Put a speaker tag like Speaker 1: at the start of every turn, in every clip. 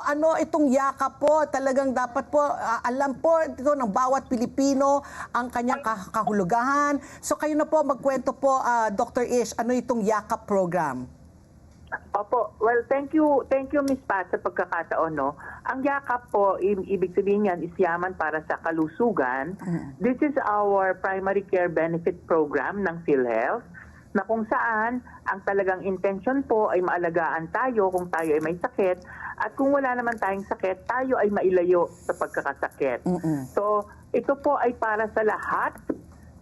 Speaker 1: Ano itong yakap po, talagang dapat po, alam po ito ng bawat Pilipino ang kanyang kahulugahan. So kayo na po, magkwento po, Dr. Ish, ano itong yakap program?
Speaker 2: Opo. Well, thank you Miss Pat sa pagkakataon, no. Ang yakap po, ibig sabihin yan is yaman para sa kalusugan. This is our primary care benefit program ng PhilHealth, na kung saan ang talagang intention po ay maalagaan tayo kung tayo ay may sakit, at kung wala naman tayong sakit, tayo ay mailayo sa pagkakasakit. So, ito po ay para sa lahat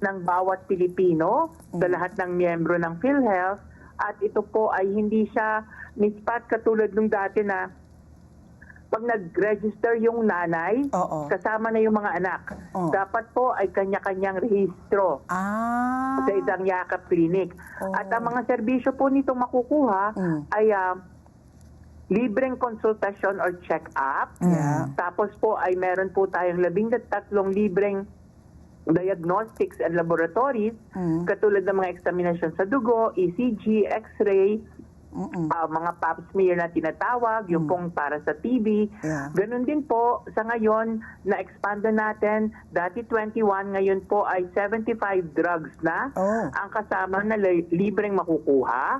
Speaker 2: ng bawat Pilipino, sa lahat ng miyembro ng PhilHealth, at ito po ay hindi siya, Miss Pat, katulad nung dati na pag nag-register yung nanay, kasama na yung mga anak. Dapat po ay kanya-kanyang rehistro sa isang yakap clinic. At ang mga serbisyo po nitong makukuha ay libreng konsultasyon or check-up. Tapos po ay meron po tayong 13 libreng diagnostics and laboratories, katulad ng mga examination sa dugo, ECG, X-ray, mga pap smear na tinatawag, yung pong para sa TB. Ganun din po, sa ngayon, na-expand natin, dati 21, ngayon po ay 75 drugs na ang kasama na libreng makukuha.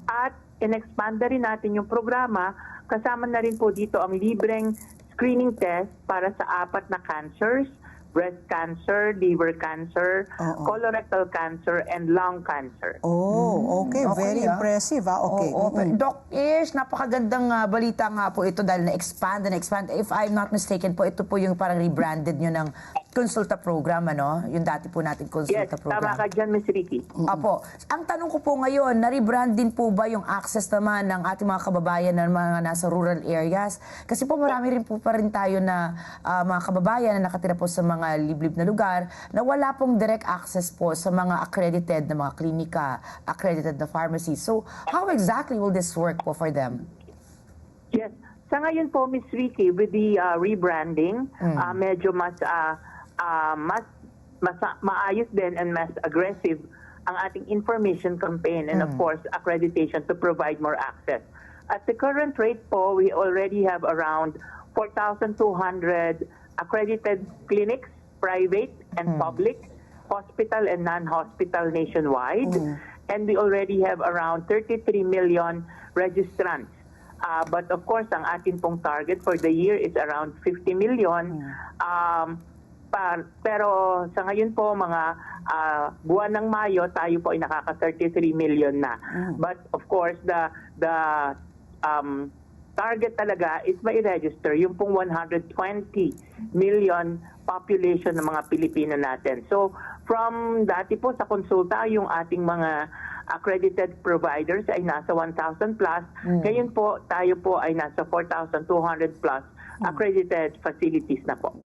Speaker 2: At in-expand rin natin yung programa, kasama na rin po dito ang libreng screening test para sa 4 na cancers: breast cancer, liver cancer, colorectal cancer, and lung cancer.
Speaker 1: Okay. Very impressive. Okay.
Speaker 3: Doc Ish, napakagandang balita nga po ito dahil na-expand. If I'm not mistaken po, ito po yung parang rebranded nyo ng Konsulta program, ano? Yung dati po natin Konsulta program.
Speaker 2: Yes, tama ka dyan, Ms. Ricky.
Speaker 3: Apo. Ang tanong ko po ngayon, na-rebrand din po ba yung access naman ng ating mga kababayan na mga nasa rural areas? Kasi po marami rin po pa rin tayo na mga kababayan na nakatira po sa mga liblib na lugar na wala pong direct access po sa mga accredited na mga klinika, accredited na pharmacy. So, how exactly will this work po for them?
Speaker 2: Yes. Sa ngayon po, Ms. Ricky, with the rebranding, medyo mas maayos din and mas aggressive ang ating information campaign and of course accreditation to provide more access. At the current rate po, we already have around 4,200 accredited clinics, private and public, hospital and non-hospital nationwide, and we already have around 33 million registrants. But of course, ang atin pong target for the year is around 50 million. Pero sa ngayon po, mga buwan ng Mayo, tayo po ay nakaka-33 million na. But of course, the target talaga is mai-register yung pong 120 million population ng mga Pilipino natin. So, from dati po sa konsulta, yung ating mga accredited providers ay nasa 1,000 plus. Ngayon po, tayo po ay nasa 4,200 plus accredited facilities na po.